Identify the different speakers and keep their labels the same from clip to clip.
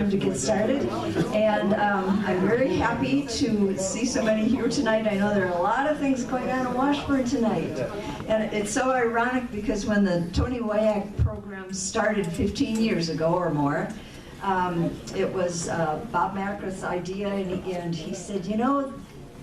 Speaker 1: time to get started. And I'm very happy to see so many here tonight. I know there are a lot of things going on in Washburn tonight. And it's so ironic because when the Tony Woiak program started 15 years ago or more, it was Bob Macra's idea, and he said, you know,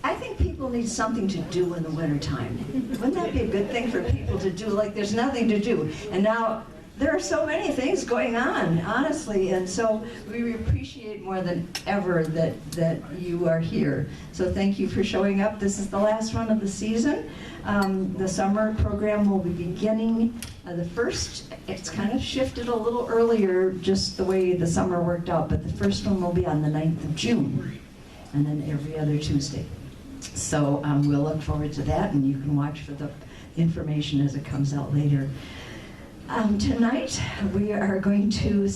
Speaker 1: I think people need something to do in the wintertime. Wouldn't that be a good thing for people to do? Like, there's nothing to do. And now there are so many things going on, honestly, and so we appreciate more than ever that you are here. So thank you for showing up. This is the last one of the season. The summer program will be beginning the first, it's kind of shifted a little earlier, just the way the summer worked out, but the first one will be on the 9th of June, and then every other Tuesday. So we'll look forward to that, and you can watch for the information as it comes out later. Tonight we are going to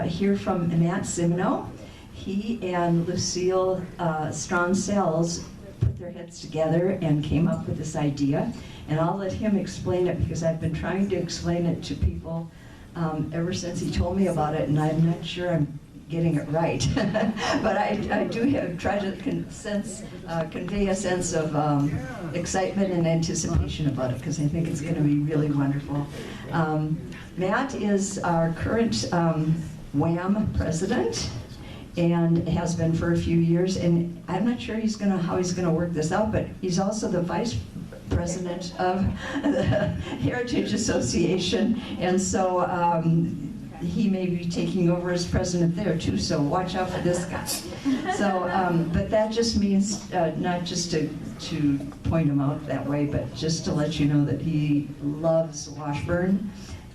Speaker 1: hear from Matt Simoneau. He and Lucille Strawn Sells put their heads together and came up with this idea, and I'll let him explain it because I've been trying to explain it to people ever since he told me about it, and I'm not sure I'm getting it right. But I do try to convey a sense of excitement and anticipation about it, because I think it's going to be really wonderful. Matt is our current WHAM president, and has been for a few years, and I'm not sure how he's going to work this out, but he's also the vice president of the Heritage Association, and so he may be taking over as president there too, so watch out for this guy. So, but that just means not just to point him out that way, but just to let you know that he loves Washburn,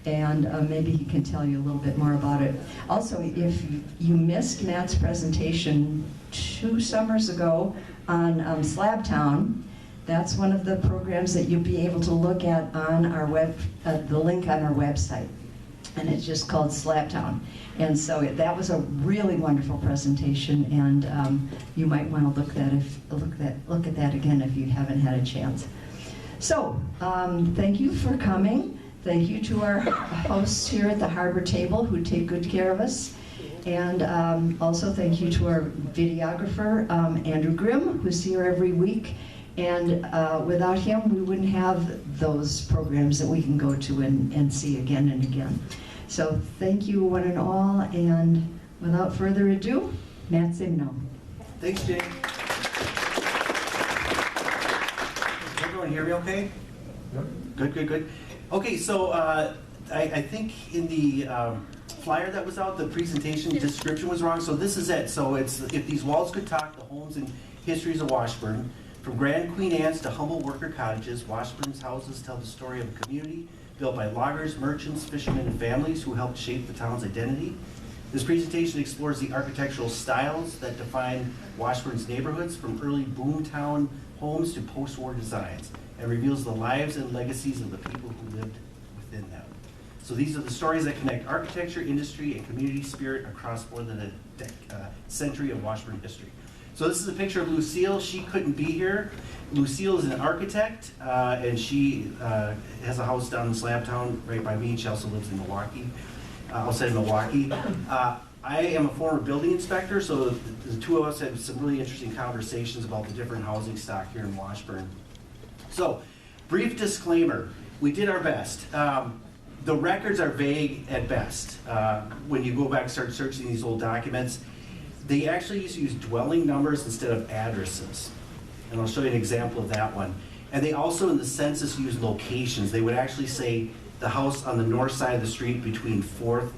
Speaker 1: and maybe he can tell you a little bit more about it. Also, if you missed Matt's presentation 2 summers ago on Slabtown, that's one of the programs that you'll be able to look at on our the link on our website. And it's just called Slabtown. And so that was a really wonderful presentation, and you might want to look at that again if you haven't had a chance. So, thank you for coming. Thank you to our hosts here at the Harbor Table who take good care of us. And also thank you to our videographer, Andrew Grimm, who's here every week. And without him, we wouldn't have those programs that we can go to and see again and again. So thank you one and all, and without further ado, Matt Simoneau.
Speaker 2: Thanks, Jane. Can everyone hear me okay? Yep. Good. Okay, so I think in the flyer that was out, the presentation description was wrong, so this is it. So it's If These Walls Could Talk, the Homes and Histories of Washburn. From Grand Queen Anne's to humble worker cottages, Washburn's houses tell the story of a community built by loggers, merchants, fishermen, and families who helped shape the town's identity. This presentation explores the architectural styles that define Washburn's neighborhoods, from early boomtown homes to post-war designs, and reveals the lives and legacies of the people who lived within them. So these are the stories that connect architecture, industry, and community spirit across more than a century of Washburn history. So this is a picture of Lucille. She couldn't be here. Lucille is an architect, and she has a house down in Slabtown right by me. She also lives in Milwaukee, outside of Milwaukee. I am a former building inspector, so the two of us had some really interesting conversations about the different housing stock here in Washburn. So, brief disclaimer, we did our best. The records are vague at best. When you go back and start searching these old documents, they actually used to use dwelling numbers instead of addresses. And I'll show you an example of that one. And they also, in the census, used locations. They would actually say the house on the north side of the street between 4th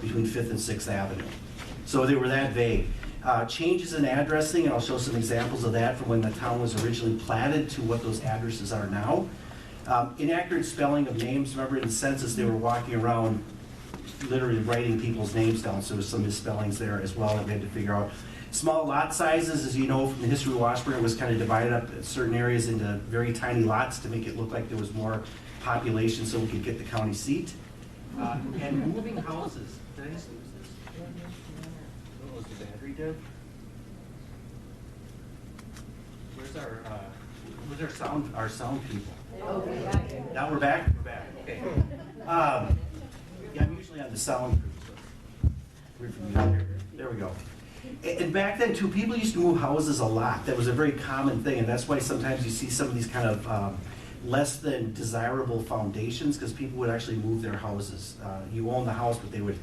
Speaker 2: between 5th and 6th Avenue. So they were that vague. Changes in addressing, and I'll show some examples of that from when the town was originally platted to what those addresses are now. Inaccurate spelling of names. Remember, in the census, they were walking around literally writing people's names down, so there's some misspellings there as well that we had to figure out. Small lot sizes, as you know from the history of Washburn, it was kind of divided up certain areas into very tiny lots to make it look like there was more population so we could get the county seat. And moving houses. Did I just lose this? Oh, was the battery dead? Where's our sound people? Okay. Now we're back? We're back, okay. Yeah, I'm usually on the sound crew, so weird for me to hear. There we go. And back then too, people used to move houses a lot. That was a very common thing, and that's why sometimes you see some of these kind of less than desirable foundations, because people would actually move their houses. You own the house, but they would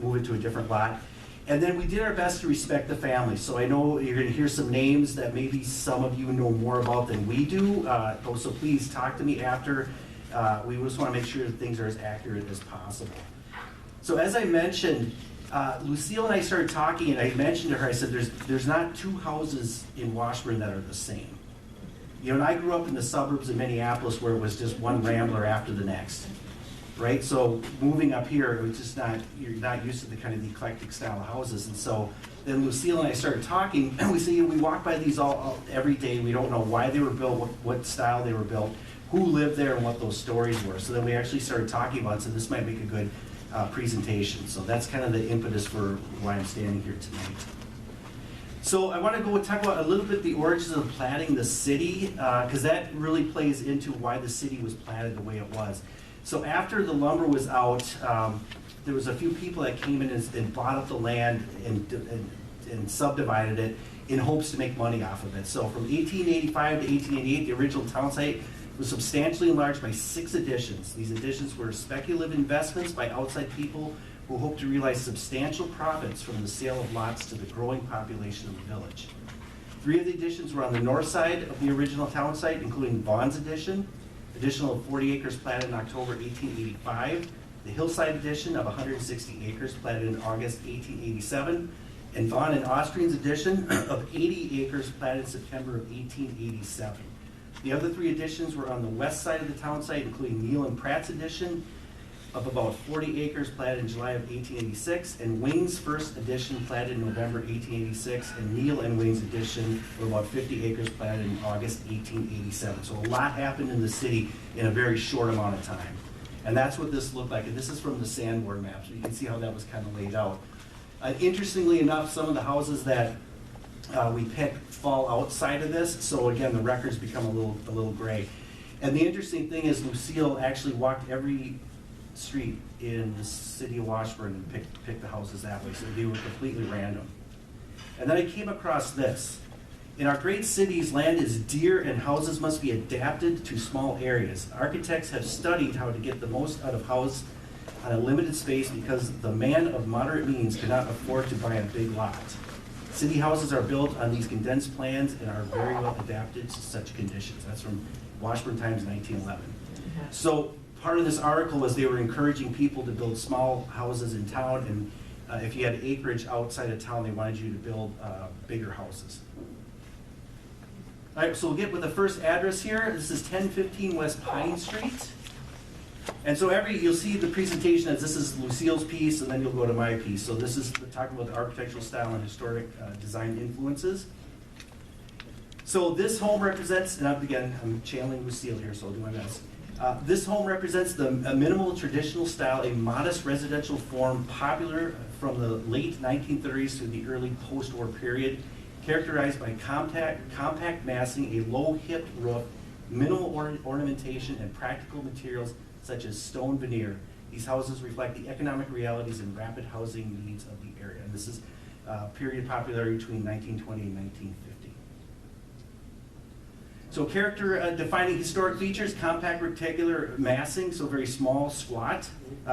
Speaker 2: move it to a different lot. And then we did our best to respect the family. So I know you're going to hear some names that maybe some of you know more about than we do. So please talk to me after. We just want to make sure that things are as accurate as possible. So as I mentioned, Lucille and I started talking, and I mentioned to her, I said, there's not two houses in Washburn that are the same. You know, and I grew up in the suburbs of Minneapolis where it was just one rambler after the next, right? So moving up here, it was just not, you're not used to the kind of eclectic style of houses. And so then Lucille and I started talking, and we say, we walk by these all every day. We don't know why they were built, what style they were built, who lived there, and what those stories were. So then we actually started talking about it, so this might make a good presentation. So that's kind of the impetus for why I'm standing here tonight. So I want to go and talk about a little bit the origins of platting the city, because that really plays into why the city was platted the way it was. So after the lumber was out, there was a few people that came in and bought up the land and subdivided it in hopes to make money off of it. So from 1885 to 1888, the original town site was substantially enlarged by 6 additions. These additions were speculative investments by outside people who hoped to realize substantial profits from the sale of lots to the growing population of the village. 3 of the additions were on the north side of the original town site, including Vaughn's addition, additional 40 acres platted in October 1885, the hillside addition of 160 acres platted in August 1887, and Vaughn and Austrian's addition of 80 acres platted in September of 1887. The other 3 additions were on the west side of the town site, including Neal and Pratt's addition of about 40 acres platted in July of 1886, and Wing's first addition platted in November 1886, and Neal and Wing's addition were about 50 acres platted in August 1887. So a lot happened in the city in a very short amount of time. And that's what this looked like. And this is from the Sanborn map, so you can see how that was kind of laid out. Interestingly enough, some of the houses that we picked fall outside of this, so again, the records become a little gray. And the interesting thing is Lucille actually walked every street in the city of Washburn and picked the houses that way, so they were completely random. And then I came across this. In our great cities, land is dear and houses must be adapted to small areas. Architects have studied how to get the most out of house on a limited space because the man of moderate means cannot afford to buy a big lot. City houses are built on these condensed plans and are very well adapted to such conditions. That's from Washburn Times, 1911. So part of this article was they were encouraging people to build small houses in town, and if you had acreage outside of town, they wanted you to build bigger houses. All right, so we'll get with the first address here. This is 1015 West Pine Street. And so you'll see the presentation as this is Lucille's piece, and then you'll go to my piece. So this is talking about the architectural style and historic design influences. So this home represents, and again, I'm channeling Lucille here, so I'll do my best. This home represents a minimal traditional style, a modest residential form popular from the late 1930s to the early post-war period, characterized by compact massing, a low-hipped roof, minimal ornamentation, and practical materials such as stone veneer. These houses reflect the economic realities and rapid housing needs of the area. And this is period popularity between 1920 and 1950. So character defining historic features: compact rectangular massing, so very small, squat,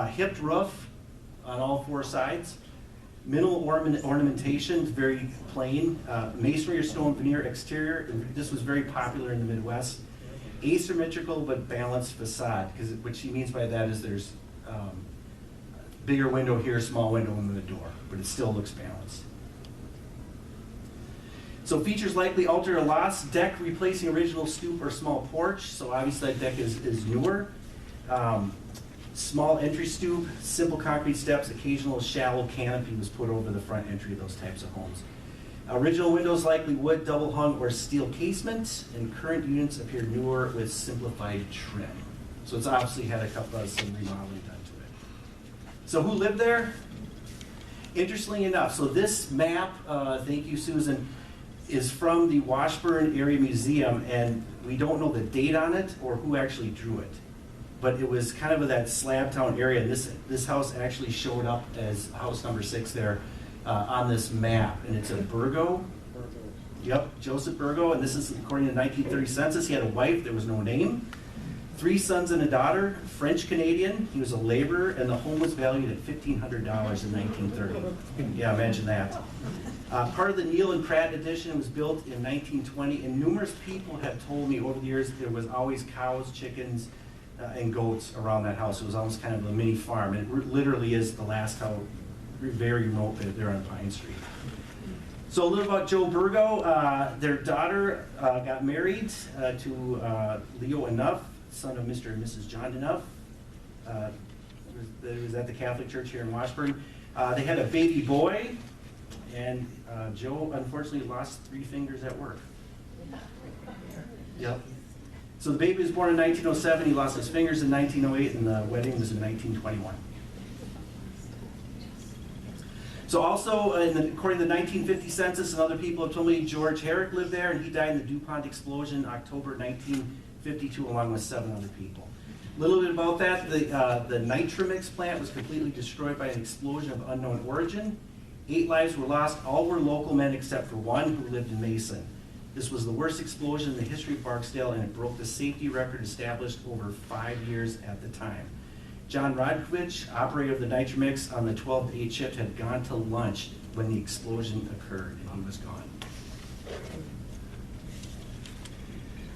Speaker 2: hipped roof on all 4 sides, minimal ornamentation, very plain, masonry or stone veneer exterior. This was very popular in the Midwest. Asymmetrical but balanced facade, because what she means by that is there's bigger window here, small window in the door, but it still looks balanced. So features likely altered or lost: deck replacing original stoop or small porch, so obviously that deck is newer. Small entry stoop, simple concrete steps, occasional shallow canopy was put over the front entry of those types of homes. Original windows likely wood, double hung, or steel casement, and current units appear newer with simplified trim. So it's obviously had a couple of some remodeling done to it. So who lived there? Interestingly enough, so this map, thank you Susan, is from the Washburn Area Museum, and we don't know the date on it or who actually drew it. But it was kind of that slab town area, and this house actually showed up as house number 6 there on this map, and it's a Burgo. Yep, Joseph Burgo, and this is according to the 1930 census. He had a wife, there was no name. 3 sons and a daughter, French-Canadian. He was a laborer, and the home was valued at $1,500 in 1930. Yeah, imagine that. Part of the Neal and Pratt addition was built in 1920, and numerous people have told me over the years there was always cows, chickens, and goats around that house. It was almost kind of a mini farm, and it literally is the last house, very remote there on Pine Street. So a little about Joe Burgo. Their daughter got married to Leo Enough, son of Mr. and Mrs. John Enough. It was at the Catholic Church here in Washburn. They had a baby boy, and Joe unfortunately lost 3 fingers at work. Yep. So the baby was born in 1907. He lost his fingers in 1908, and the wedding was in 1921. So also, according to the 1950 census, and other people have told me, George Herrick lived there, and he died in the DuPont explosion October 1952, along with 7 other people. A little bit about that, the Nitramix plant was completely destroyed by an explosion of unknown origin. 8 lives were lost. All were local men except for 1 who lived in Mason. This was the worst explosion in the history of Barksdale, and it broke the safety record established over 5 years at the time. John Rodkovich, operator of the Nitramix on the 12 to 8 shift, had gone to lunch when the explosion occurred, and he was gone.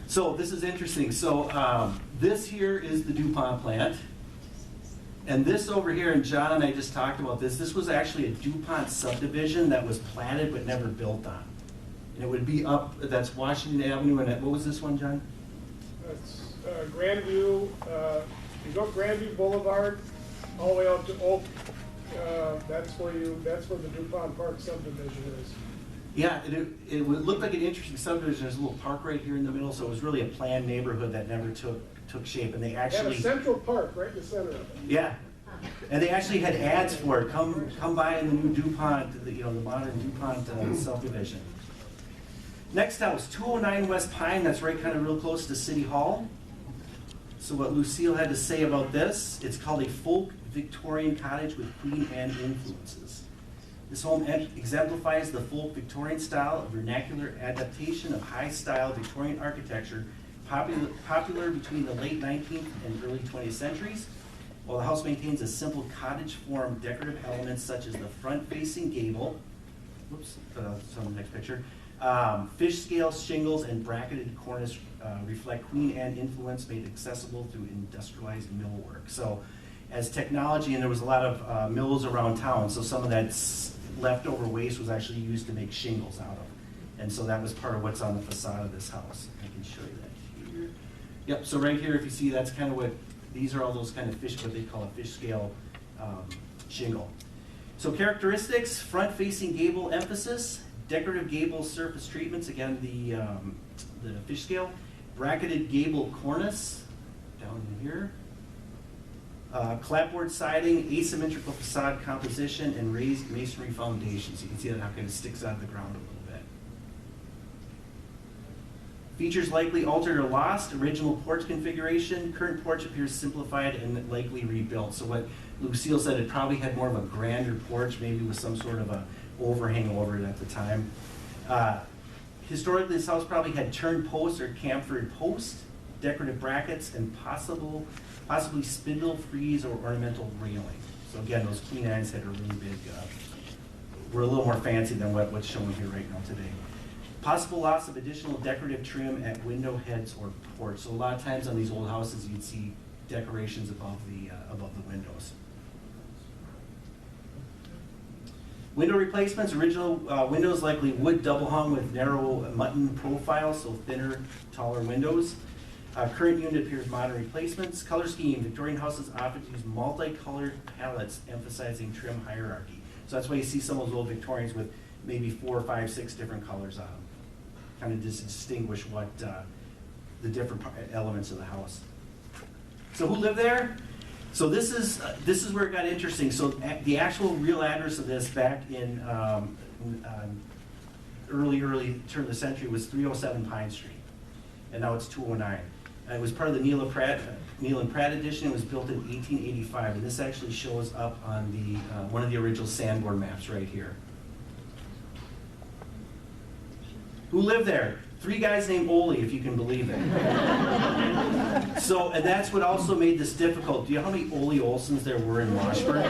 Speaker 2: So this is interesting. So this here is the DuPont plant. And this over here, and John and I just talked about this, this was actually a DuPont subdivision that was platted but never built on. And it would be up, that's Washington Avenue, and what was this one, John?
Speaker 3: That's Grandview. You go up Grandview Boulevard, all the way up to Oak. That's where the DuPont Park subdivision is.
Speaker 2: Yeah, it would look like an interesting subdivision. There's a little park right here in the middle, so it was really a planned neighborhood that never took shape. And they actually
Speaker 3: had a central park right in the center of it.
Speaker 2: Yeah, and they actually had ads for it. Come by in the new DuPont, the modern DuPont subdivision. Next house, 209 West Pine. That's right, kind of real close to City Hall. So what Lucille had to say about this, it's called a folk Victorian cottage with Queen Anne influences. This home exemplifies the folk Victorian style of vernacular adaptation of high-style Victorian architecture popular between the late 19th and early 20th centuries, while the house maintains a simple cottage-form decorative elements such as the front-facing gable, so the next picture, fish scale shingles and bracketed cornice reflect Queen Anne influence made accessible through industrialized millwork. So as technology, and there was a lot of mills around town, so some of that leftover waste was actually used to make shingles out of. And so that was part of what's on the facade of this house. I can show you that here. Yep, so right here, if you see, that's kind of what, these are all those kind of fish, what they call a fish scale shingle. So characteristics, front-facing gable emphasis, decorative gable surface treatments, again, the fish scale, bracketed gable cornice, down in here, clapboard siding, asymmetrical facade composition, and raised masonry foundations. You can see that how it kind of sticks out of the ground a little bit. Features likely altered or lost, original porch configuration, current porch appears simplified and likely rebuilt. So what Lucille said, it probably had more of a grander porch, maybe with some sort of a overhang over it at the time. Historically, this house probably had turned posts or chamfered posts, decorative brackets, and possibly spindle frieze or ornamental railing. So again, those Queen Anne's had a really big, were a little more fancy than what's shown here right now today. Possible loss of additional decorative trim at window heads or porch. So a lot of times on these old houses, you'd see decorations above the windows. Window replacements, original windows likely wood double hung with narrow mutton profile, so thinner, taller windows. Current unit appears modern replacements. Color scheme, Victorian houses often use multicolored palettes emphasizing trim hierarchy. So that's why you see some of those old Victorians with maybe 4, 5, 6 different colors on them. Kind of distinguish what the different elements of the house. So who lived there? So this is where it got interesting. So the actual real address of this back in early turn of the century was 307 Pine Street, and now it's 209. It was part of the Neal and Pratt edition. It was built in 1885, and this actually shows up on the one of the original Sanborn maps right here. Who lived there? 3 guys named Ole, if you can believe it. So, and that's what also made this difficult. Do you know how many Ole Olsons there were in Washburn?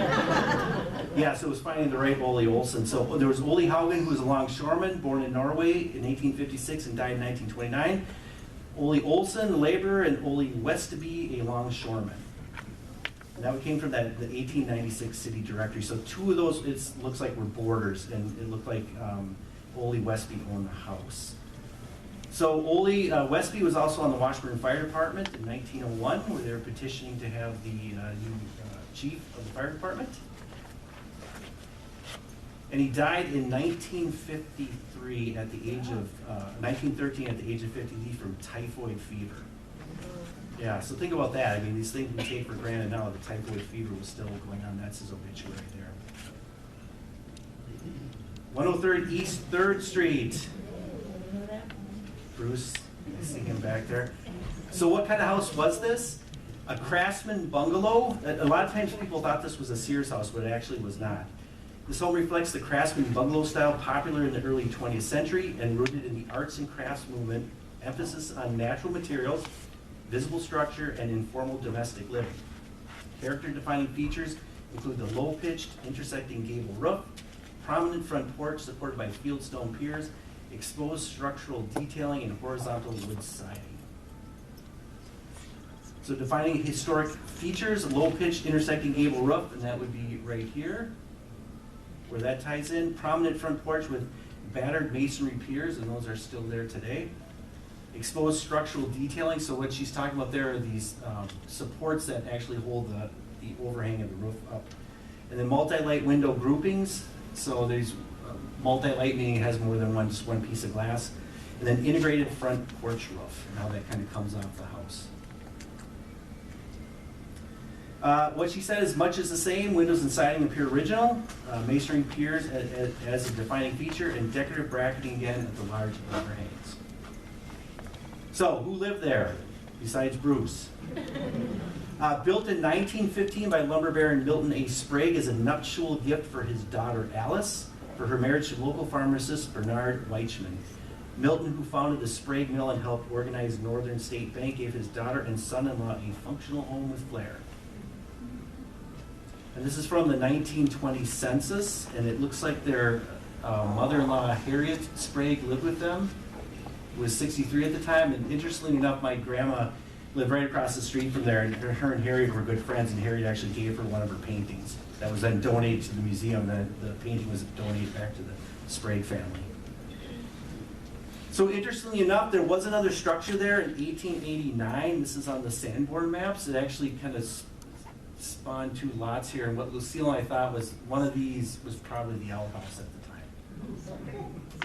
Speaker 2: Yeah, so it was finding the right Ole Olson. So there was Ole Haugen, who was a longshoreman, born in Norway in 1856 and died in 1929. Ole Olson, a laborer, and Ole Westby, a longshoreman. And that came from the 1896 city directory. So 2 of those, it looks like were borders, and it looked like Ole Westby owned the house. So Ole Westby was also on the Washburn Fire Department in 1901, where they were petitioning to have the new chief of the fire department. And he died in 1953 at the age of 1913 at the age of 53 from typhoid fever. Yeah, so think about that. I mean, these things we take for granted now. The typhoid fever was still going on. That's his obituary there. 103rd East 3rd Street. Bruce, I see him back there. So what kind of house was this? A craftsman bungalow. A lot of times people thought this was a Sears house, but it actually was not. This home reflects the craftsman bungalow style popular in the early 20th century and rooted in the arts and crafts movement, emphasis on natural materials, visible structure, and informal domestic living. Character-defining features include the low-pitched, intersecting gable roof, prominent front porch supported by fieldstone piers, exposed structural detailing, and horizontal wood siding. So defining historic features, low-pitched intersecting gable roof, and that would be right here, where that ties in. Prominent front porch with battered masonry piers, and those are still there today. Exposed structural detailing, so what she's talking about there are these supports that actually hold the overhang of the roof up. And then multi-light window groupings, so there's multi-light meaning it has more than just one piece of glass. And then integrated front porch roof, and how that kind of comes off the house. What she said is much is the same. Windows and siding appear original. Masonry piers as a defining feature, and decorative bracketing again at the large overhangs. So, who lived there besides Bruce? Built in 1915 by lumber baron Milton A. Sprague as a nuptial gift for his daughter Alice for her marriage to local pharmacist Bernard Weichman. Milton, who founded the Sprague Mill and helped organize Northern State Bank, gave his daughter and son-in-law a functional home with flair. And this is from the 1920 census, and it looks like their mother-in-law Harriet Sprague lived with them. Was 63 at the time, and interestingly enough, my grandma lived right across the street from there, and her and Harriet were good friends, and Harriet actually gave her one of her paintings that was then donated to the museum. Then the painting was donated back to the Sprague family. So interestingly enough, there was another structure there in 1889. This is on the Sanborn maps. It actually kind of spawned 2 lots here, and what Lucille and I thought was one of these was probably the outhouse at the time.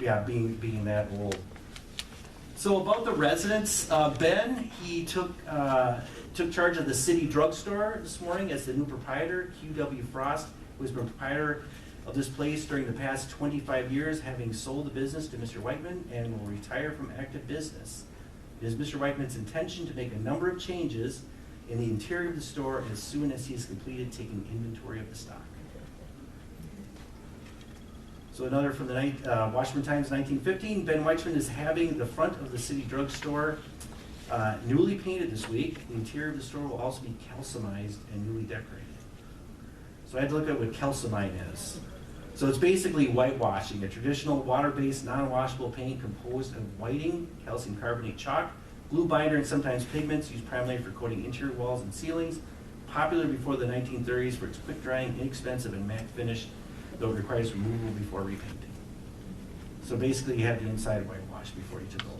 Speaker 2: Yeah, being that old. So about the residents, Ben, he took charge of the city drugstore this morning as the new proprietor. Q.W. Frost, who has been proprietor of this place during the past 25 years, having sold the business to Mr. Whiteman and will retire from active business. It is Mr. Whiteman's intention to make a number of changes in the interior of the store as soon as he has completed taking inventory of the stock. So another from the Washburn Times, 1915. Ben Weichman is having the front of the city drugstore newly painted this week. The interior of the store will also be calcimized and newly decorated. So I had to look at what calcimine is. So it's basically whitewashing, a traditional water-based non-washable paint composed of whiting, calcium carbonate chalk, glue binder, and sometimes pigments used primarily for coating interior walls and ceilings. Popular before the 1930s for its quick-drying, inexpensive, and matte finish, though it requires removal before repainting. So basically you had the inside whitewashed before you took over.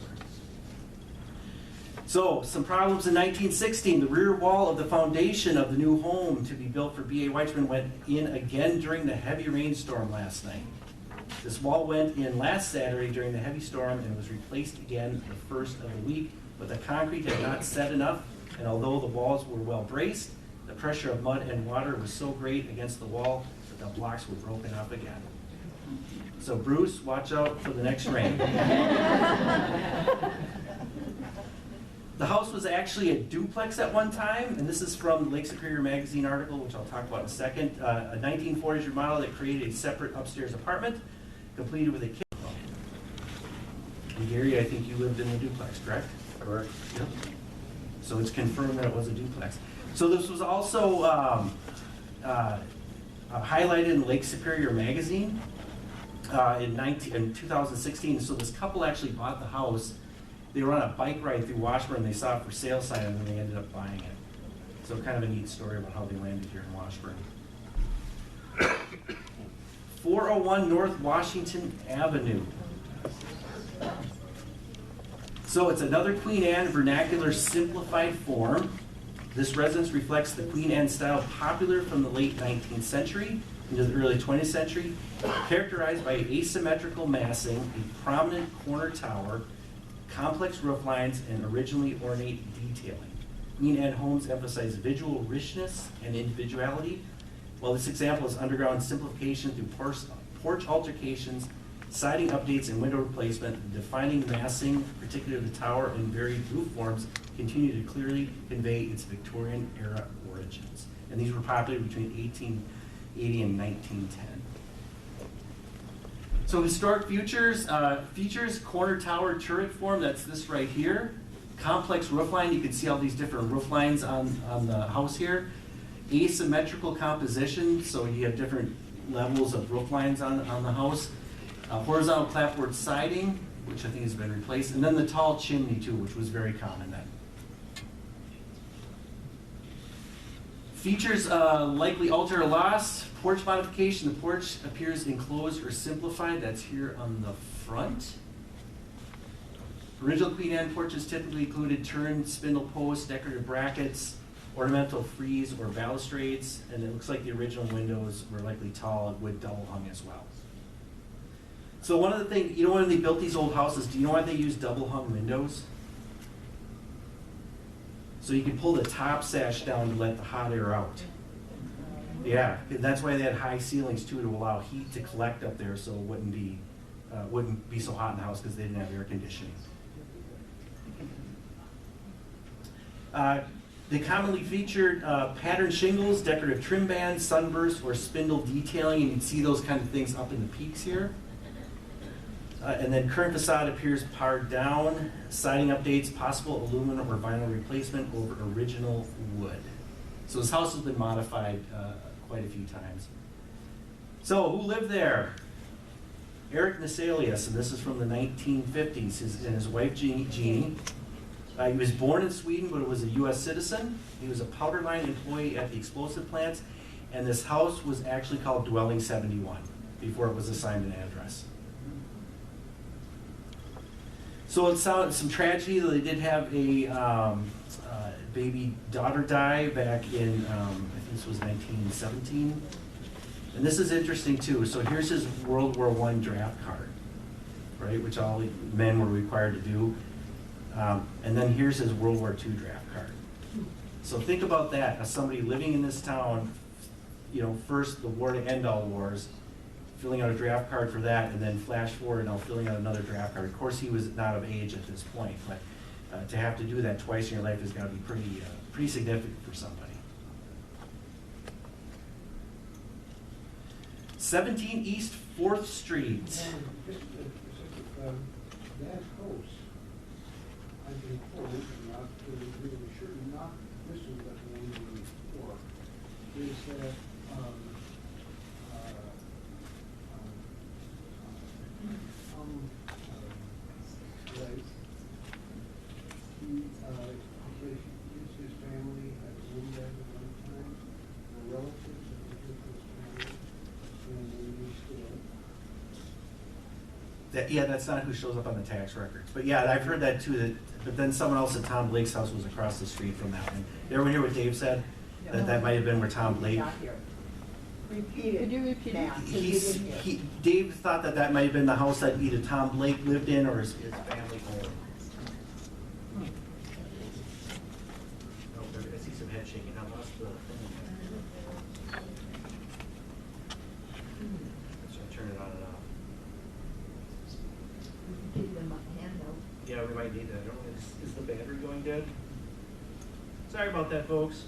Speaker 2: So, some problems in 1916. The rear wall of the foundation of the new home to be built for B.A. Weichman went in again during the heavy rainstorm last night. This wall went in last Saturday during the heavy storm and was replaced again the first of the week, but the concrete had not set enough, and although the walls were well braced, the pressure of mud and water was so great against the wall that the blocks were broken up again. So Bruce, watch out for the next rain. The house was actually a duplex at one time, and this is from the Lake Superior Magazine article, which I'll talk about in a second. A 1940s remodel that created a separate upstairs apartment, completed with a kitchen. And Gary, I think you lived in the duplex, correct?
Speaker 4: Correct.
Speaker 2: Yep. So it's confirmed that it was a duplex. So this was also highlighted in Lake Superior magazine in 2016. So this couple actually bought the house. They were on a bike ride through Washburn. They saw it for sale sign and then they ended up buying it. So kind of a neat story about how they landed here in Washburn. 401 North Washington Avenue. So it's another Queen Anne vernacular simplified form. This residence reflects the Queen Anne style popular from the late 19th century into the early 20th century, characterized by asymmetrical massing, a prominent corner tower, complex roof lines, and originally ornate detailing. Queen Anne homes emphasize visual richness and individuality, while this example is undergone simplification through porch altercations, siding updates, and window replacement. The defining massing, particularly the tower and varied roof forms, continue to clearly convey its Victorian era origins. And these were popular between 1880 and 1910. So historic features corner tower turret form, that's this right here. Complex roof line, you can see all these different roof lines on the house here. Asymmetrical composition, so you have different levels of roof lines on the house. Horizontal clapboard siding, which I think has been replaced, and then the tall chimney too, which was very common then. Features likely alter or lost. Porch modification, the porch appears enclosed or simplified, that's here on the front. Original Queen Anne porches typically included turned spindle posts, decorative brackets, ornamental frieze or balustrades, and it looks like the original windows were likely tall with double hung as well. So one of the things, you know, when they built these old houses, do you know why they used double hung windows? So you could pull the top sash down to let the hot air out. Yeah, and that's why they had high ceilings too, to allow heat to collect up there, so it wouldn't be so hot in the house because they didn't have air conditioning. They commonly featured patterned shingles, decorative trim bands, sunbursts, or spindle detailing, and you'd see those kind of things up in the peaks here. And then current facade appears powered down, siding updates, possible aluminum or vinyl replacement over original wood. So this house has been modified quite a few times. So who lived there? Eric Nesalius, and this is from the 1950s, and his wife Jeannie. He was born in Sweden, but was a U.S. citizen. He was a powder line employee at the explosive plants, and this house was actually called Dwelling 71 before it was assigned an address. So it's some tragedy. They did have a baby daughter die back in, I think this was 1917. And this is interesting too. So here's his World War I draft card, right, which all men were required to do. And then here's his World War II draft card. So think about that as somebody living in this town, you know, first the war to end all wars, filling out a draft card for that, and then flash forward and now filling out another draft card. Of course, he was not of age at this point, but to have to do that twice in your life has got to be pretty significant for somebody. 17 East 4th Street.
Speaker 5: That house, I've been told, and not really sure, not this one, but the one before, is that his family had owned that at one time, the relatives of his family, and they used to.
Speaker 2: Yeah, that's not who shows up on the tax records. But yeah, I've heard that too. But then someone else at Tom Blake's house was across the street from that one. Everyone hear what Dave said? That might have been where Tom Blake.
Speaker 6: Repeat it.
Speaker 7: Could you repeat it?
Speaker 2: Dave thought that might have been the house that either Tom Blake lived in or his family owned. Oh, I see some head shaking. I lost the phone. So I turn it on and off.
Speaker 1: Give them a handout.
Speaker 2: Yeah, we might need that. Is the battery going dead? Sorry about that, folks.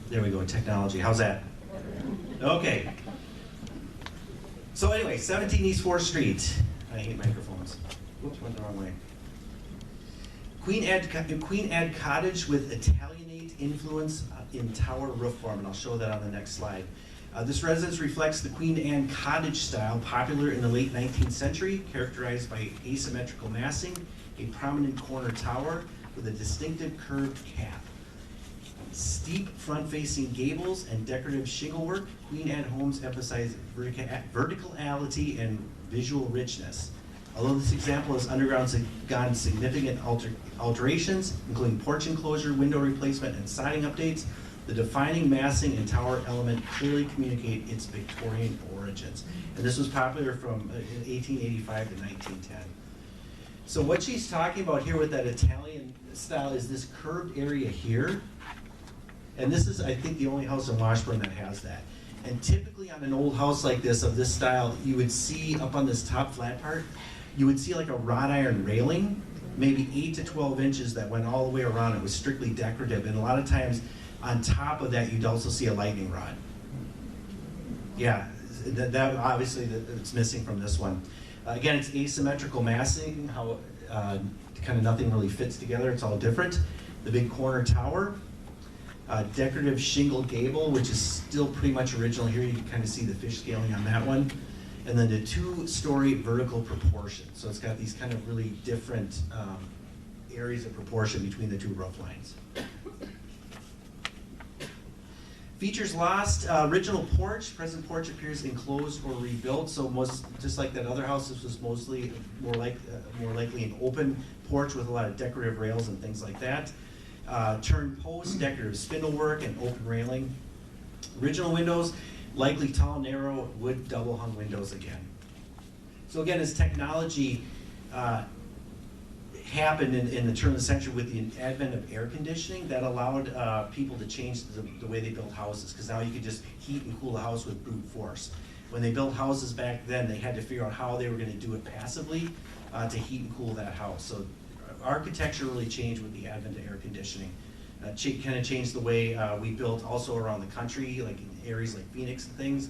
Speaker 2: There we go, technology. How's that? Okay. So anyway, 17 East 4th Street. I hate microphones. Whoops, went the wrong way. Queen Anne Cottage with Italianate influence in tower roof form, and I'll show that on the next slide. This residence reflects the Queen Anne cottage style popular in the late 19th century, characterized by asymmetrical massing, a prominent corner tower with a distinctive curved cap. Steep front-facing gables and decorative shingle work, Queen Anne homes emphasize verticality and visual richness. Although this example has undergone significant alterations, including porch enclosure, window replacement, and siding updates, the defining massing and tower element clearly communicate its Victorian origins. And this was popular from 1885 to 1910. So what she's talking about here with that Italian style is this curved area here. And this is, I think, the only house in Washburn that has that. And typically on an old house like this, of this style, you would see up on this top flat part, you would see like a wrought iron railing, maybe 8 to 12 inches that went all the way around. It was strictly decorative. And a lot of times on top of that, you'd also see a lightning rod. Yeah, that obviously it's missing from this one. Again, it's asymmetrical massing, how kind of nothing really fits together. It's all different. The big corner tower. Decorative shingle gable, which is still pretty much original here. You can kind of see the fish scaling on that one. And then the 2-story vertical proportion. So it's got these kind of really different areas of proportion between the two roof lines. Features lost. Original porch. Present porch appears enclosed or rebuilt. So just like that other house, this was mostly more likely an open porch with a lot of decorative rails and things like that. Turned posts, decorative spindle work, and open railing. Original windows, likely tall, narrow, wood double hung windows again. So again, as technology happened in the turn of the century with the advent of air conditioning, that allowed people to change the way they built houses, because now you could just heat and cool the house with brute force. When they built houses back then, they had to figure out how they were going to do it passively to heat and cool that house. So architecture really changed with the advent of air conditioning. Kind of changed the way we built also around the country, like in areas like Phoenix and things.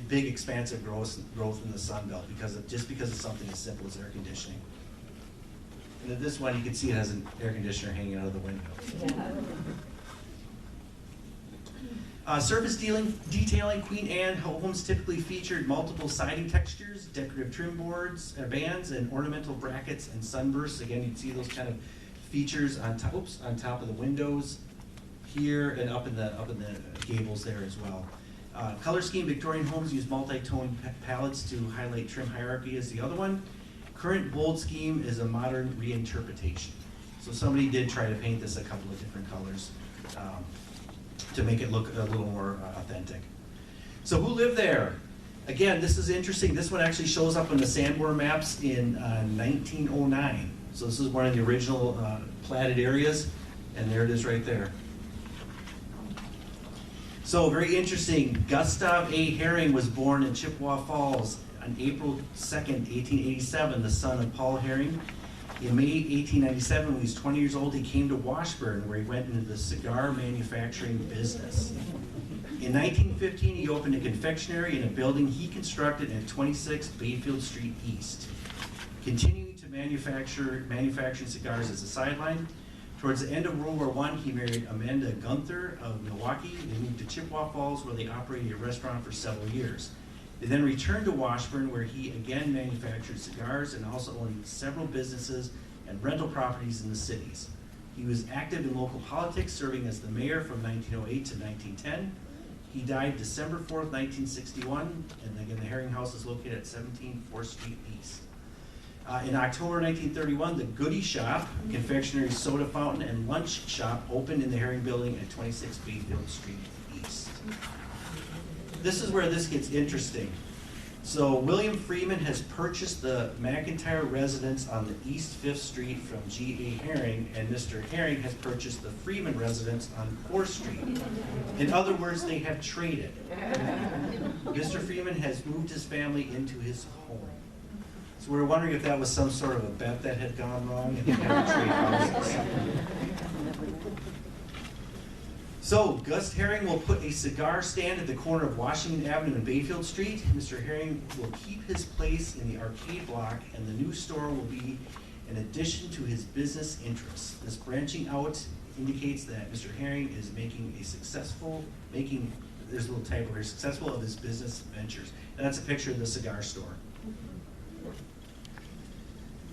Speaker 2: Big expansive growth in the Sun Belt because of something as simple as air conditioning. And in this one, you can see it has an air conditioner hanging out of the window. Surface detailing, Queen Anne homes typically featured multiple siding textures, decorative trim boards, bands, and ornamental brackets and sunbursts. Again, you'd see those kind of features on top of the windows here and up in the gables there as well. Color scheme, Victorian homes use multi-tone palettes to highlight trim hierarchy is the other one. Current bold scheme is a modern reinterpretation. So somebody did try to paint this a couple of different colors to make it look a little more authentic. So who lived there? Again, this is interesting. This one actually shows up on the Sanborn maps in 1909. So this is one of the original platted areas, and there it is right there. So very interesting. Gustav A. Herring was born in Chippewa Falls on April 2nd, 1887, the son of Paul Herring. In May 1897, when he was 20 years old, he came to Washburn, where he went into the cigar manufacturing business. In 1915, he opened a confectionery in a building he constructed at 26 Bayfield Street East, continuing to manufacturing cigars as a sideline. Towards the end of World War I, he married Amanda Gunther of Milwaukee. They moved to Chippewa Falls, where they operated a restaurant for several years. They then returned to Washburn, where he again manufactured cigars and also owned several businesses and rental properties in the cities. He was active in local politics, serving as the mayor from 1908 to 1910. He died December 4th, 1961, and again, the Herring House is located at 17 4th Street East. In October 1931, the Goody Shop, confectionery, soda fountain, and lunch shop opened in the Herring Building at 26 Bayfield Street East. This is where this gets interesting. So William Freeman has purchased the McIntyre residence on the East 5th Street from G.A. Herring, and Mr. Herring has purchased the Freeman residence on 4th Street. In other words, they have traded. Mr. Freeman has moved his family into his home. So we're wondering if that was some sort of a bet that had gone wrong and they had to trade houses. So Gus Herring will put a cigar stand at the corner of Washington Avenue and Bayfield Street. Mr. Herring will keep his place in the arcade block, and the new store will be an addition to his business interests. This branching out indicates that Mr. Herring is there's a little typo here, successful of his business ventures. And that's a picture of the cigar store.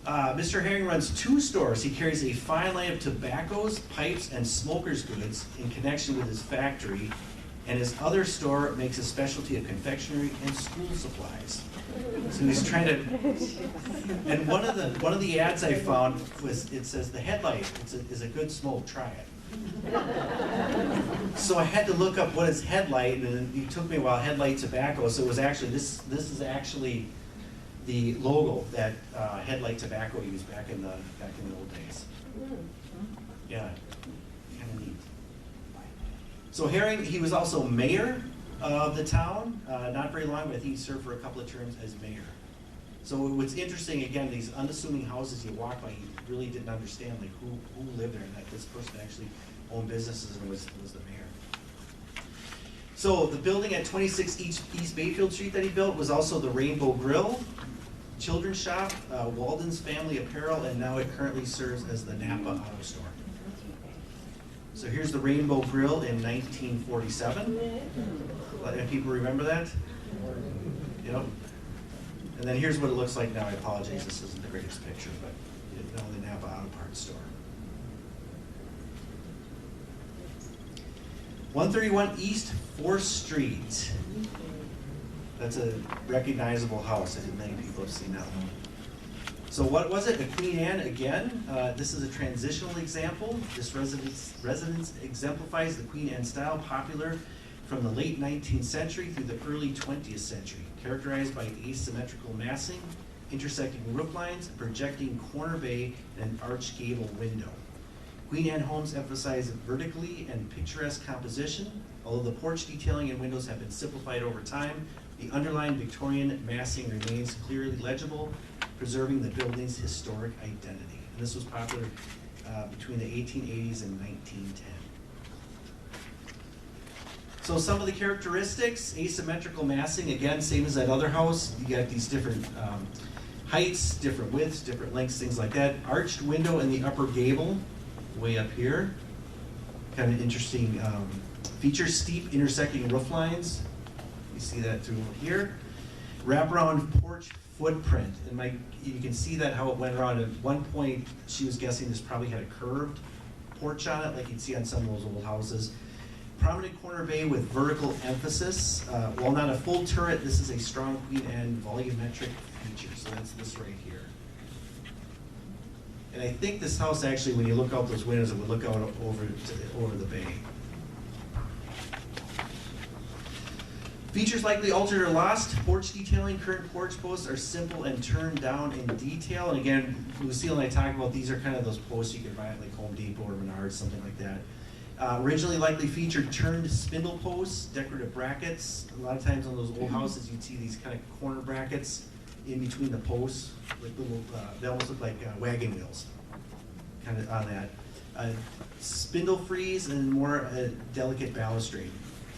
Speaker 2: Mr. Herring runs 2 stores. He carries a fine line of tobaccos, pipes, and smoker's goods in connection with his factory, and his other store makes a specialty of confectionery and school supplies. So he's trying to, and one of the ads I found was, it says the headlight is a good smoke, try it. So I had to look up what is headlight, and it took me a while, headlight tobacco, so it was actually, this is actually the logo that Headlight Tobacco used back in the old days. Yeah, kind of neat. So Herring, he was also mayor of the town, not very long, but I think he served for a couple of terms as mayor. So what's interesting, again, these unassuming houses you walk by, you really didn't understand like who lived there, and that this person actually owned businesses and was the mayor. So the building at 26 East Bayfield Street that he built was also the Rainbow Grill, children's shop, Walden's Family Apparel, and now it currently serves as the Napa Auto Store. So here's the Rainbow Grill in 1947. Any people remember that? Yep. And then here's what it looks like now. I apologize, this isn't the greatest picture, but it's now the Napa Auto Parts Store. 131 East 4th Street. That's a recognizable house. I think many people have seen that one. So what was it? The Queen Anne again. This is a transitional example. This residence exemplifies the Queen Anne style, popular from the late 19th century through the early 20th century, characterized by asymmetrical massing, intersecting roof lines, projecting corner bay, and an arched gable window. Queen Anne homes emphasize vertically and picturesque composition. Although the porch detailing and windows have been simplified over time, the underlying Victorian massing remains clearly legible, preserving the building's historic identity. And this was popular between the 1880s and 1910. So some of the characteristics, asymmetrical massing, again, same as that other house. You got these different heights, different widths, different lengths, things like that. Arched window in the upper gable, way up here. Kind of interesting feature, steep intersecting roof lines. You see that through here. Wraparound porch footprint, and you can see that how it went around. At one point, she was guessing this probably had a curved porch on it, like you'd see on some of those old houses. Prominent corner bay with vertical emphasis. While not a full turret, this is a strong Queen Anne volumetric feature. So that's this right here. And I think this house actually, when you look out those windows, it would look out over the bay. Features likely altered or lost. Porch detailing, current porch posts are simple and turned down in detail. And again, Lucille and I talked about these are kind of those posts you could buy at like Home Depot or Menards, something like that. Originally likely featured turned spindle posts, decorative brackets. A lot of times on those old houses you'd see these kind of corner brackets in between the posts, like little, they almost look like wagon wheels, kind of on that. Spindle frieze and more delicate balustrade.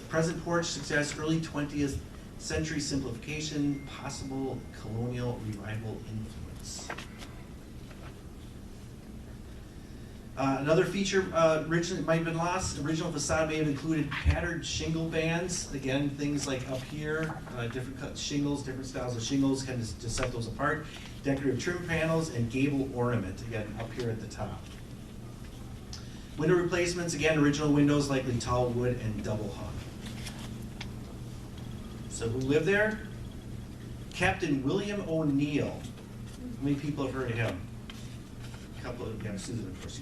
Speaker 2: Present porch success, early 20th century simplification, possible colonial revival influence. Another feature originally might have been lost. Original facade may have included patterned shingle bands. Again, things like up here, different cut shingles, different styles of shingles, kind of to set those apart. Decorative trim panels and gable ornament, again, up here at the top. Window replacements, again, original windows, likely tall wood and double hung. So who lived there? Captain William O'Neill. How many people have heard of him? A couple of, yeah, Susan, of course.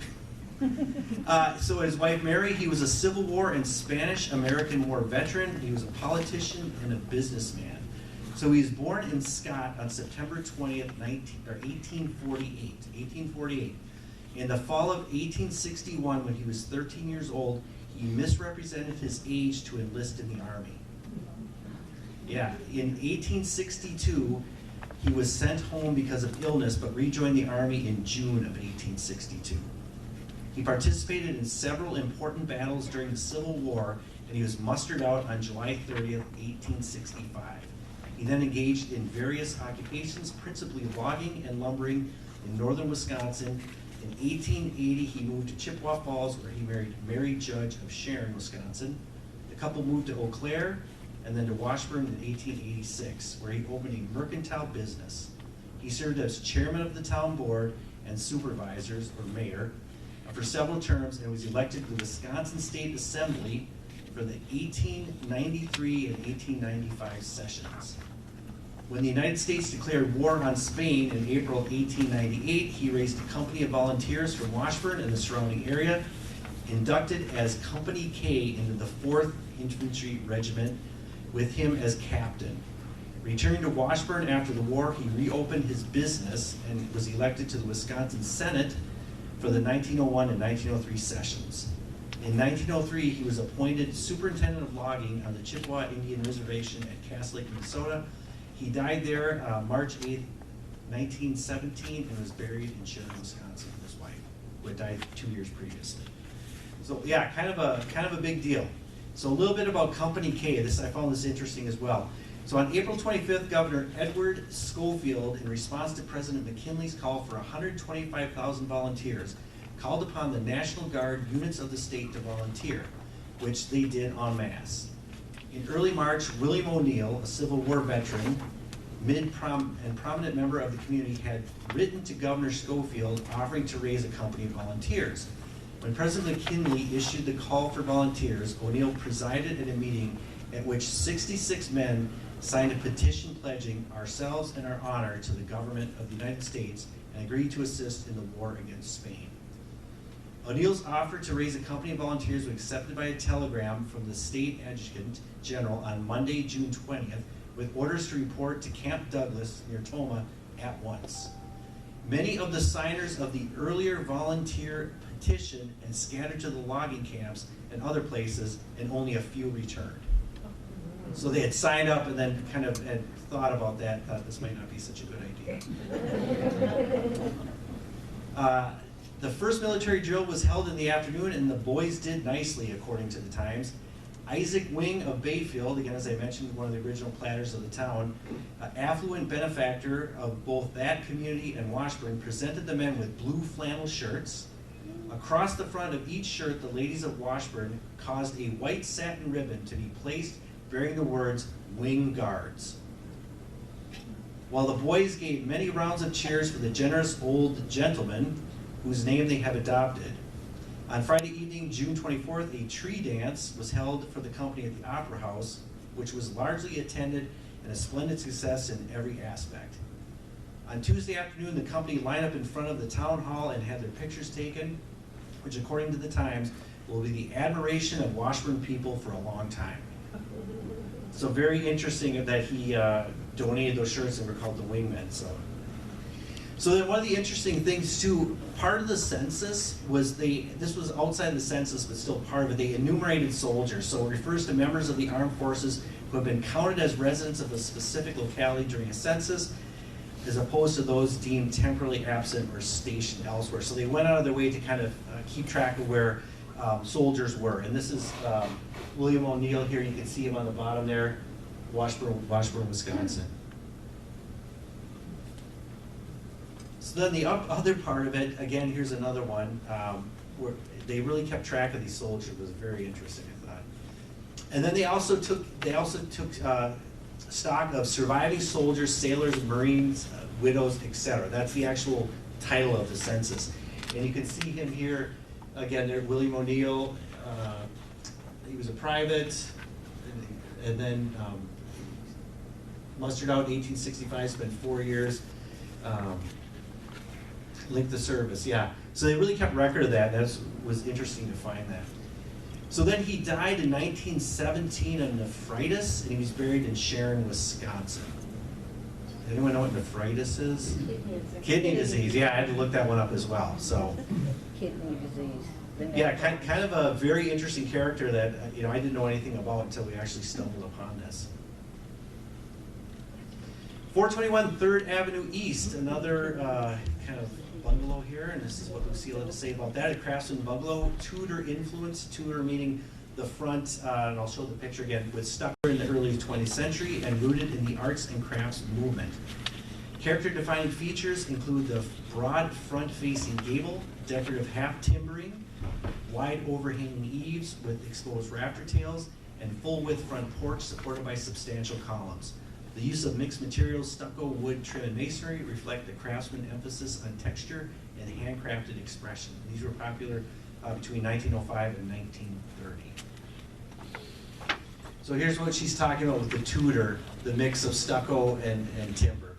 Speaker 2: So his wife Mary, he was a Civil War and Spanish-American War veteran. He was a politician and a businessman. So he was born in Scott on September 20th, 1848. In the fall of 1861, when he was 13 years old, he misrepresented his age to enlist in the Army. Yeah, in 1862, he was sent home because of illness, but rejoined the Army in June of 1862. He participated in several important battles during the Civil War, and he was mustered out on July 30th, 1865. He then engaged in various occupations, principally logging and lumbering in northern Wisconsin. In 1880, he moved to Chippewa Falls, where he married Mary Judge of Sharon, Wisconsin. The couple moved to Eau Claire and then to Washburn in 1886, where he opened a mercantile business. He served as chairman of the town board and supervisors, or mayor, for several terms, and was elected to the Wisconsin State Assembly for the 1893 and 1895 sessions. When the United States declared war on Spain in April 1898, he raised a company of volunteers from Washburn and the surrounding area, inducted as Company K into the 4th Infantry Regiment, with him as captain. Returning to Washburn after the war, he reopened his business and was elected to the Wisconsin Senate for the 1901 and 1903 sessions. In 1903, he was appointed superintendent of logging on the Chippewa Indian Reservation at Cass Lake, Minnesota. He died there March 8th, 1917, and was buried in Sharon, Wisconsin with his wife, who had died 2 years previously. So yeah, kind of a big deal. So a little bit about Company K. I found this interesting as well. So on April 25th, Governor Edward Schofield, in response to President McKinley's call for 125,000 volunteers, called upon the National Guard units of the state to volunteer, which they did en masse. In early March, William O'Neill, a Civil War veteran and prominent member of the community, had written to Governor Schofield offering to raise a company of volunteers. When President McKinley issued the call for volunteers, O'Neill presided at a meeting at which 66 men signed a petition pledging ourselves and our honor to the government of the United States and agreed to assist in the war against Spain. O'Neill's offer to raise a company of volunteers was accepted by a telegram from the state adjutant general on Monday, June 20th, with orders to report to Camp Douglas near Toma at once. Many of the signers of the earlier volunteer petition and scattered to the logging camps and other places, and only a few returned. So they had signed up and then kind of had thought about that, thought this might not be such a good idea. The first military drill was held in the afternoon, and the boys did nicely, according to the Times. Isaac Wing of Bayfield, again, as I mentioned, one of the original planners of the town, affluent benefactor of both that community and Washburn, presented the men with blue flannel shirts. Across the front of each shirt, the ladies of Washburn caused a white satin ribbon to be placed bearing the words, "Wing Guards." While the boys gave many rounds of cheers for the generous old gentleman, whose name they have adopted. On Friday evening, June 24th, a tree dance was held for the company at the Opera House, which was largely attended and a splendid success in every aspect. On Tuesday afternoon, the company lined up in front of the town hall and had their pictures taken, which, according to the Times, will be the admiration of Washburn people for a long time. So very interesting that he donated those shirts that were called the Wingmen. So then one of the interesting things too, part of the census was this was outside the census, but still part of it, they enumerated soldiers. So it refers to members of the armed forces who have been counted as residents of a specific locality during a census, as opposed to those deemed temporarily absent or stationed elsewhere. So they went out of their way to kind of keep track of where soldiers were. And this is William O'Neill here. You can see him on the bottom there, Washburn, Wisconsin. So then the other part of it, again, here's another one, where they really kept track of these soldiers. It was very interesting, I thought. And then they also took stock of surviving soldiers, sailors, Marines, widows, etc. That's the actual title of the census. And you can see him here, again, there, William O'Neill. He was a private, and then mustered out in 1865, spent 4 years. Length of service, yeah. So they really kept record of that. That was interesting to find that. So then he died in 1917 of nephritis, and he was buried in Sharon, Wisconsin. Anyone know what nephritis is? Kidney disease. Yeah, I had to look that one up as well. So.
Speaker 6: Kidney disease.
Speaker 2: Yeah, kind of a very interesting character that I didn't know anything about until we actually stumbled upon this. 421 3rd Avenue East, another kind of bungalow here, and this is what Lucille had to say about that. A craftsman bungalow, Tudor influence, Tudor meaning the front, and I'll show the picture again, with stucco in the early 20th century and rooted in the arts and crafts movement. Character-defining features include the broad front-facing gable, decorative half timbering, wide overhanging eaves with exposed rafter tails, and full-width front porch supported by substantial columns. The use of mixed materials, stucco, wood, trim, and masonry reflect the craftsman's emphasis on texture and handcrafted expression. These were popular between 1905 and 1930. So here's what she's talking about with the Tudor, the mix of stucco and timber.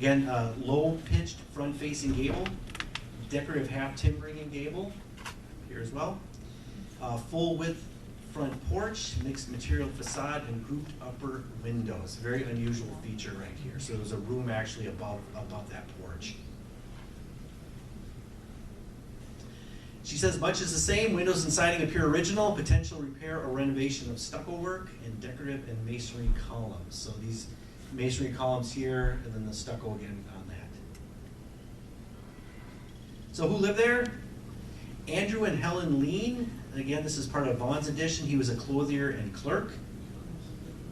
Speaker 2: Again, low-pitched front-facing gable, decorative half timbering and gable, here as well. Full-width front porch, mixed material facade, and grouped upper windows. Very unusual feature right here. So there's a room actually above that porch. She says much is the same. Windows and siding appear original. Potential repair or renovation of stucco work and decorative and masonry columns. So these masonry columns here, and then the stucco again on that. So who lived there? Andrew and Helen Lean. Again, this is part of Vaughn's edition. He was a clothier and clerk.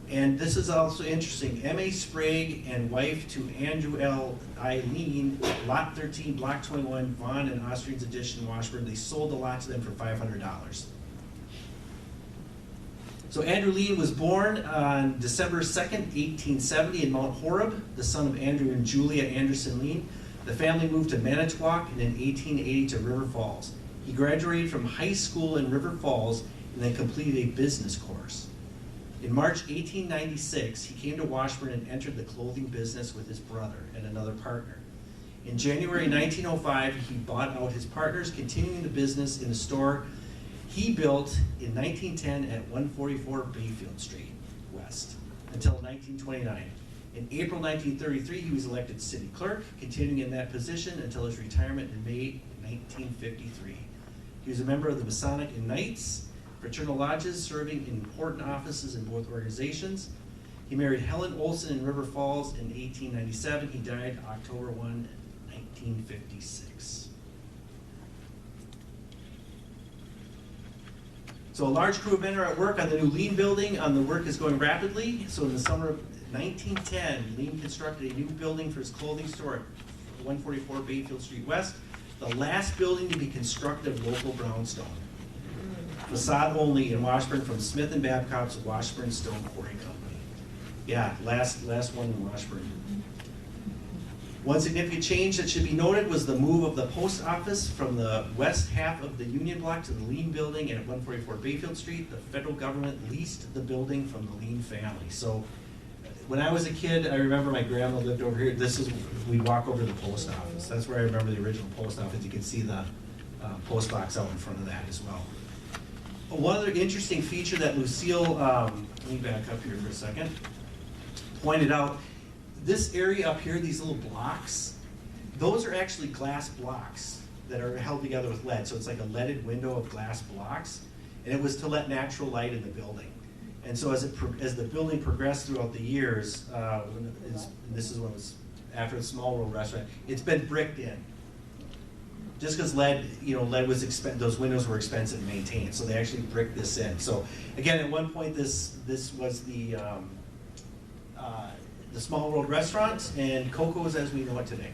Speaker 2: And this is also interesting. M.A. Sprague and wife to Andrew L. I. Lean, Lot 13, Block 21, Vaughan and Austrian's edition, Washburn. They sold the lot to them for $500. So Andrew Lean was born on December 2nd, 1870 in Mount Horeb, the son of Andrew and Julia Anderson Lean. The family moved to Manitowoc and in 1880 to River Falls. He graduated from high school in River Falls and then completed a business course. In March 1896, he came to Washburn and entered the clothing business with his brother and another partner. In January 1905, he bought out his partners, continuing the business in a store he built in 1910 at 144 Bayfield Street West until 1929. In April 1933, he was elected city clerk, continuing in that position until his retirement in May 1953. He was a member of the Masonic and Knights, fraternal lodges, serving in important offices in both organizations. He married Helen Olson in River Falls in 1897. He died October 1, 1956. So a large crew of men are at work on the new Lean building. The work is going rapidly. So in the summer of 1910, Lean constructed a new building for his clothing store at 144 Bayfield Street West, the last building to be constructed of local brownstone. Facade only in Washburn from Smith and Babcock's Washburn Stone Quarry Company. Yeah, last one in Washburn. One significant change that should be noted was the move of the post office from the west half of the Union Block to the Lean building and at 144 Bayfield Street. The federal government leased the building from the Lean family. So when I was a kid, I remember my grandma lived over here. We'd walk over to the post office. That's where I remember the original post office. You can see the post box out in front of that as well. One other interesting feature that Lucille, let me back up here for a second, pointed out, this area up here, these little blocks, those are actually glass blocks that are held together with lead. So it's like a leaded window of glass blocks, and it was to let natural light in the building. And so as the building progressed throughout the years, this is when it was after the Small World restaurant, it's been bricked in. Just because lead was expensive, those windows were expensive to maintain, so they actually bricked this in. So again, at one point, this was the Small World restaurant, and Coco's as we know it today.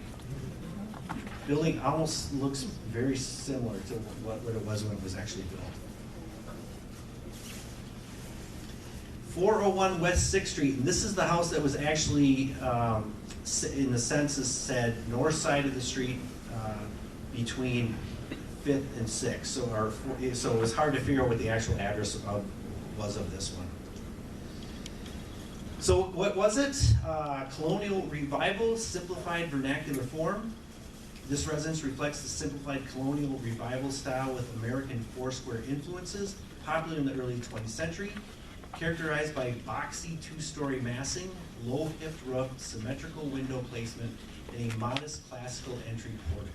Speaker 2: Building almost looks very similar to what it was when it was actually built. 401 West 6th Street, and this is the house that was actually, in the census said, north side of the street between 5th and 6th. So it was hard to figure out what the actual address was of this one. So what was it? Colonial revival, simplified vernacular form. This residence reflects the simplified colonial revival style with American foursquare influences, popular in the early 20th century. Characterized by boxy two-story massing, low-hipped roof, symmetrical window placement, and a modest classical entry portico.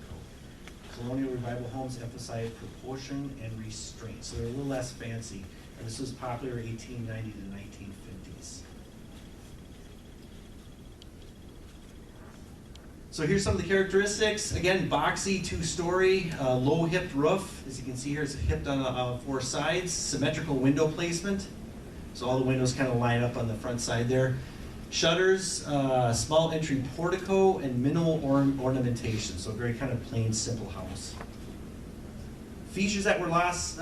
Speaker 2: Colonial revival homes emphasize proportion and restraint, so they're a little less fancy. And this was popular 1890 to 1950s. So here's some of the characteristics. Again, boxy, two-story, low-hipped roof. As you can see here, it's hipped on 4 sides. Symmetrical window placement. So all the windows kind of line up on the front side there. Shutters, small entry portico, and minimal ornamentation. So a very kind of plain, simple house. Features that were lost,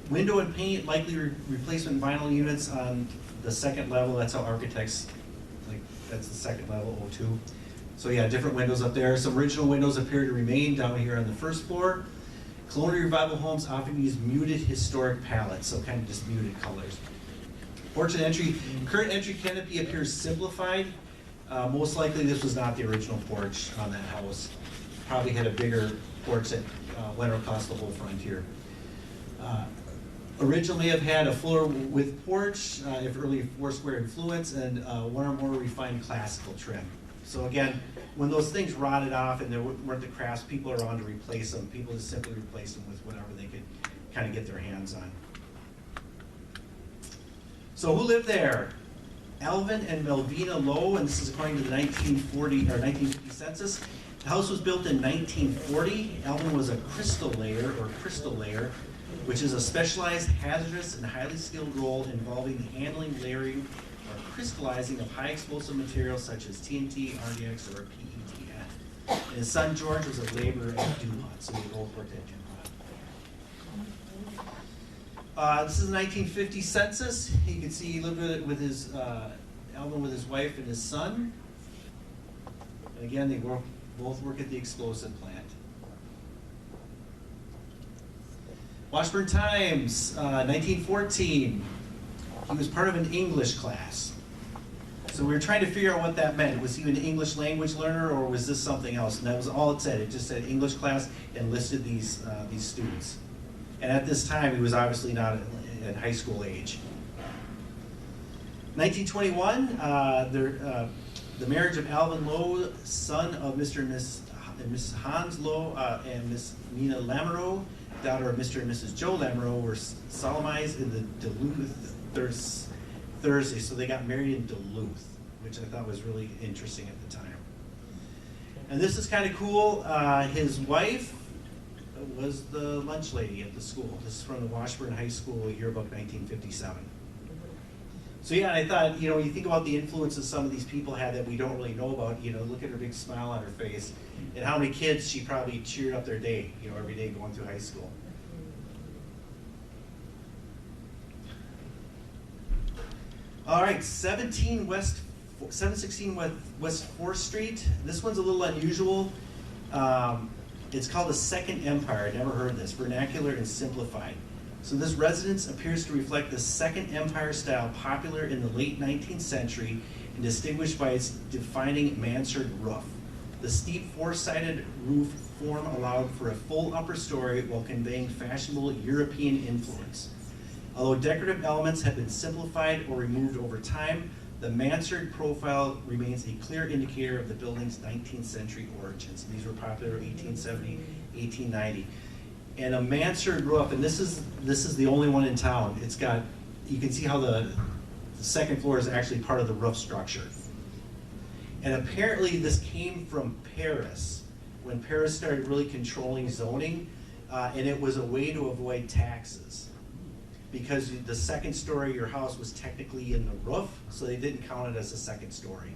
Speaker 2: window and paint, likely replacement vinyl units on the 2nd level. That's how architects, that's the 2nd level, O2. So yeah, different windows up there. Some original windows appear to remain down here on the 1st floor. Colonial Revival homes often use muted historic palettes, so kind of just muted colors. Porch and entry, current entry canopy appears simplified. Most likely this was not the original porch on that house. Probably had a bigger porch that went across the whole front here. Originally have had a floor with porch, if early 4-square influence, and one or more refined classical trim. So again, when those things rotted off and there weren't the crafts people around to replace them, people just simply replaced them with whatever they could kind of get their hands on. So who lived there? Alvin and Melvina Lowe, and this is according to the 1940 or 1950 census. The house was built in 1940. Alvin was a crystal layer, which is a specialized, hazardous, and highly skilled role involving the handling, layering, or crystallizing of high explosive materials such as TNT, RDX, or PETF. And his son George was a laborer at DuPont, so they both worked at DuPont. This is the 1950 census. You can see he lived with his, Alvin with his wife and his son. And again, they both work at the explosive plant. Washburn Times, 1914. He was part of an English class. So we were trying to figure out what that meant. Was he an English language learner or was this something else? And that was all it said. It just said English class and listed these students. And at this time, he was obviously not at high school age. 1921, the marriage of Alvin Lowe, son of Mr. and Mrs. Hans Lowe, and Miss Nina Lamoureux, daughter of Mr. and Mrs. Joe Lamoureux, were solemnized in the Duluth Thursday. So they got married in Duluth, which I thought was really interesting at the time. And this is kind of cool. His wife was the lunch lady at the school. This is from the Washburn High School yearbook, 1957. So yeah, I thought, you think about the influences some of these people had that we don't really know about. Look at her big smile on her face, and how many kids she probably cheered up their day, every day going through high school. All right, 716 West 4th Street. This one's a little unusual. It's called the Second Empire. I never heard of this. Vernacular and simplified. So this residence appears to reflect the Second Empire style popular in the late 19th century and distinguished by its defining mansard roof. The steep 4-sided roof form allowed for a full upper story while conveying fashionable European influence. Although decorative elements have been simplified or removed over time, the mansard profile remains a clear indicator of the building's 19th century origins. These were popular in 1870, 1890. And a mansard roof, and this is the only one in town. It's got, you can see how the 2nd floor is actually part of the roof structure. And apparently this came from Paris, when Paris started really controlling zoning, and it was a way to avoid taxes. Because the 2nd story of your house was technically in the roof, so they didn't count it as a 2nd story.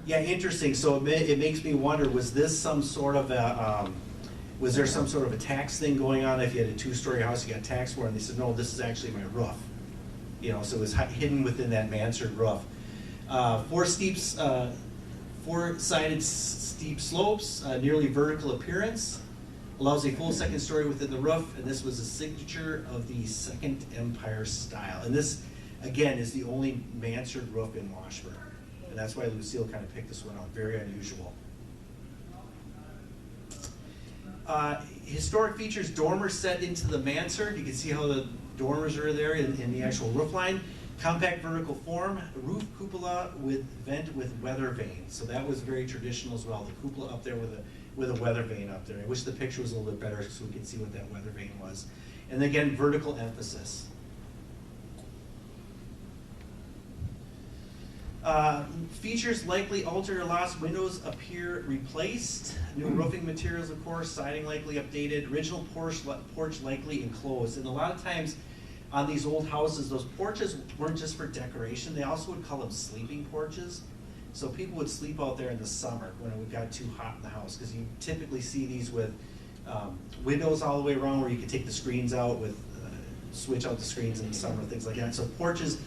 Speaker 2: Yeah, interesting. So it makes me wonder, was this some sort of a, was there some sort of a tax thing going on? If you had a 2-story house, you got taxed for it, and they said, no, this is actually my roof. So it was hidden within that mansard roof. 4-sided steep slopes, nearly vertical appearance. Allows a full 2nd story within the roof, and this was a signature of the Second Empire style. And this, again, is the only mansard roof in Washburn. And that's why Lucille kind of picked this one out, very unusual. Historic features, dormers set into the mansard. You can see how the dormers are there in the actual roof line. Compact vertical form, roof cupola with vent with weather vane. So that was very traditional as well. The cupola up there with a weather vane up there. I wish the picture was a little bit better so we could see what that weather vane was. And again, vertical emphasis. Features likely altered or lost, windows appear replaced, new roofing materials of course, siding likely updated, original porch likely enclosed. And a lot of times on these old houses, those porches weren't just for decoration, they also would call them sleeping porches. So people would sleep out there in the summer when it got too hot in the house, because you typically see these with windows all the way around where you could take the screens out with, switch out the screens in the summer, things like that. So porches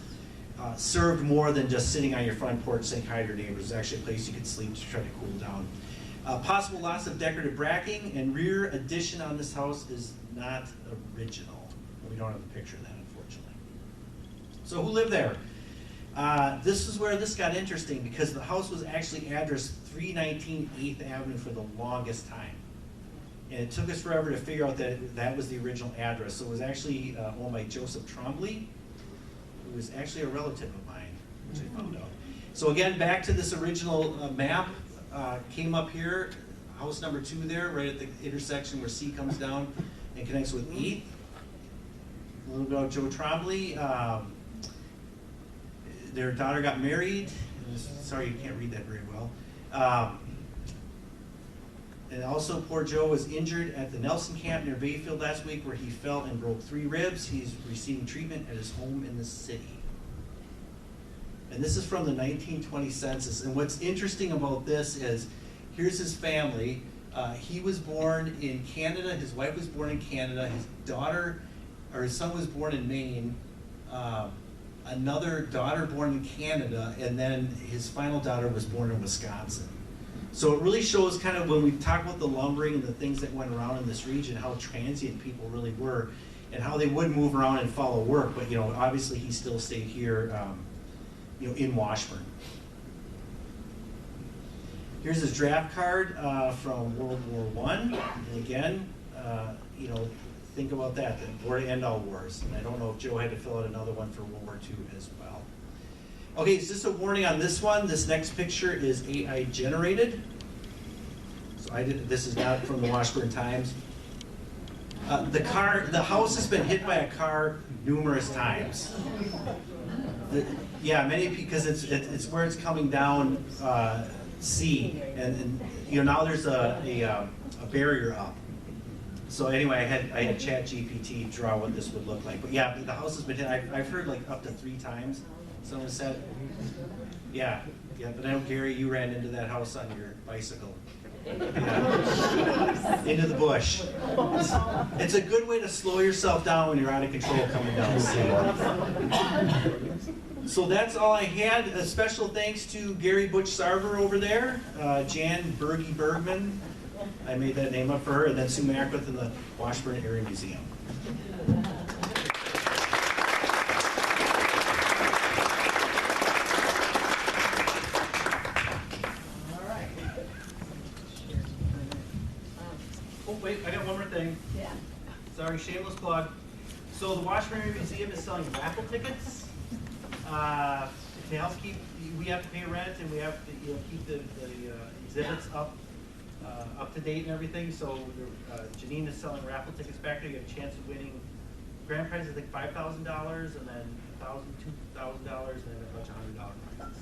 Speaker 2: served more than just sitting on your front porch saying hi to your neighbors. It was actually a place you could sleep to try to cool down. Possible loss of decorative bracking and rear addition on this house is not original. We don't have a picture of that, unfortunately. So who lived there? This is where this got interesting, because the house was actually addressed 319 8th Avenue for the longest time. And it took us forever to figure out that that was the original address. So it was actually owned by Joseph Trombley, who was actually a relative of mine, which I found out. So again, back to this original map, came up here, house number 2 there, right at the intersection where C comes down and connects with E. A little bit about Joe Trombley. Their daughter got married. Sorry, you can't read that very well. And also, poor Joe was injured at the Nelson camp near Bayfield last week, where he fell and broke 3 ribs. He's receiving treatment at his home in the city. And this is from the 1920 census. And what's interesting about this is, here's his family. He was born in Canada. His wife was born in Canada. His daughter, or his son was born in Maine. Another daughter born in Canada, and then his final daughter was born in Wisconsin. So it really shows kind of when we talk about the lumbering and the things that went around in this region, how transient people really were, and how they would move around and follow work. But obviously he still stayed here, in Washburn. Here's his draft card from World War I, and again, think about that. The war to end all wars. And I don't know if Joe had to fill out another one for World War II as well. Okay, so just a warning on this one. This next picture is AI generated. So this is not from the Washburn Times. The house has been hit by a car numerous times. Many, because it's where it's coming down C, and now there's a barrier up. So anyway, I had ChatGPT draw what this would look like. But yeah, the house has been hit. I've heard like up to 3 times. Someone said, yeah. But I know, Gary, you ran into that house on your bicycle. Yeah. Into the bush. It's a good way to slow yourself down when you're out of control coming down the street. So that's all I had. A special thanks to Gary Butch Sarver over there, Jan Bergman. I made that name up for her, and then Sue Macbeth in the Washburn Area Museum.
Speaker 6: All right.
Speaker 2: Oh, wait, I got one more thing.
Speaker 6: Yeah.
Speaker 2: Sorry, shameless plug. So the Washburn Area Museum is selling raffle tickets. To help we have to pay rent, and we have to keep the exhibits up to date and everything. So Janine is selling raffle tickets back there. You have a chance of winning grand prize, I think $5,000, and then $1,000, $2,000, and then a bunch of $100 prizes.